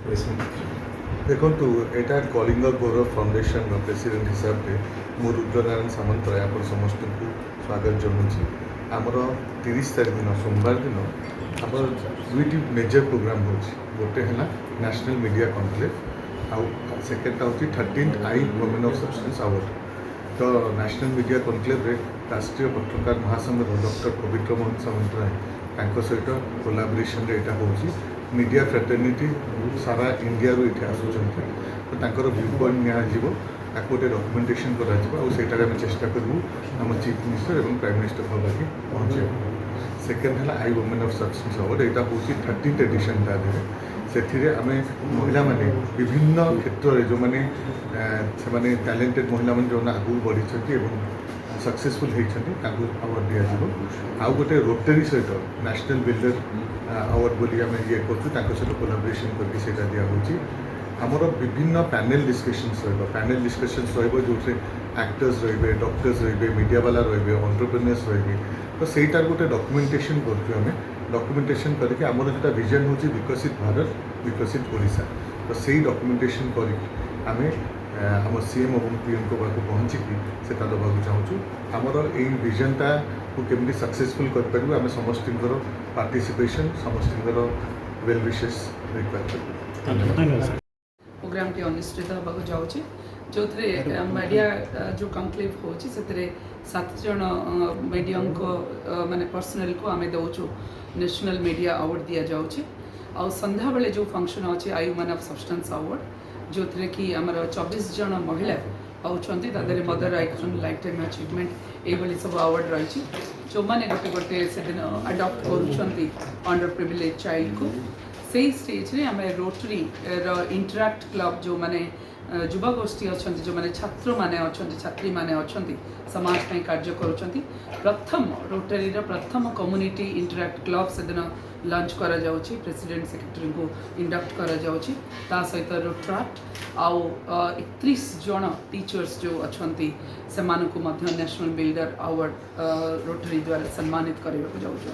देखो यहाँ कलिंग गौरव foundation president हिसाब से मु रुद्रनारायण सामंतराय आप समस्त को स्वागत जनाऊँगी आमर 30 तारीख दिन सोमवार दिन आम दुईटी मेजर प्रोग्राम हो गोटे है नेशनल मीडिया कॉन्क्लेव आउ सेकेंड हूँ 13th I women of substance award. तो नेशनल मीडिया कॉन्क्लेव राष्ट्रीय पत्रकार महासंघ डॉक्टर पवित्र मोहन सामंतराय सहित कोलाबोरेशन यहाँ हो मीडिया फ्रेटर्निटी सारा इंडिया रू ये आसुँच तो व्यू पॉइंट निजी ताको गोटे डॉक्यूमेंटेशन कर चेष्टा करूँ आम चीफ मिनिस्टर और प्राइम मिनिस्टर पाखे पहुँचे। सेकेंड है आई वुमेन ऑफ सब्सटेंस अवार्ड यहाँ हूँ 13th एडिशन से आम महिला माने विभिन्न क्षेत्र में जो मैंने टैलेंटेड महिला मैंने जो आगू बढ़ी सक्सेसफुल होती अवार्ड दिज्व आउ गोटे रोटरी सहित नेशनल बिल्डर अवार्ड बोली आम ये कर सहित कोलाबोरेशन करके दिखाई आमर विभिन्न पैनल डिस्कशन्स पैनल डिस्कशन्स जो एक्टर्स रे डॉक्टर्स रे मीडिया वाला रे एंटरप्रेन्योर्स रे तो सहीटार गोटे डॉक्यूमेंटेशन करें डॉक्यूमेंटेशन करके आमर जो विजन हूँ विकसित भारत विकसित ओडिशा तो सही डॉक्यूमेंटेशन करके आम आम सीएम और पीएम को पाक पहुँचिकी से देवाक चाहूँ आमर यही विजनटा को केमती सक्सेसफुल कर आम समस्त पार्टिसिपेशन समस्त वेल विशेष रिक्वायर प्रोग्राम टी अनुष्ठित होगा जाऊँगी जो मीडिया जो कॉन्क्लेव हो 7 जन मीडिया को माने पर्सनल को आम दौचु नेशनल मीडिया अवार्ड दि जाऊँगी आ संध्या बेले जो फंक्शन अच्छे आई वुमेन ऑफ सब्सटेंस अवार्ड जो कि आमर 24 जन महिला पाँच mother icon life time achievement ये सब अवार्ड रही जो मैंने गोटे गोटे से दिन अडॉप्ट कर अंडर प्रिविलेज चाइल्ड को सही स्टेज रे आम रोटरी इंटरैक्ट क्लब जो माने युवागोष्ठी अच्छा जो मैंने छात्र मैंने अच्छा छात्री मैंने अच्छा समाज में कार्य करुँच प्रथम रोटरी प्रथम कम्युनिटी इंटरैक्ट क्लब से दिन लॉन्च करा जाउछि प्रेसिडेंट सेक्रेटरी को इंडक्ट करा जाउछि ता सहित रोट्राट आउ 31 जन टीचर्स जो अच्छा से नेशनल बिल्डर अवार्ड रोटरी द्वारा सम्मानित करने को जाउछ।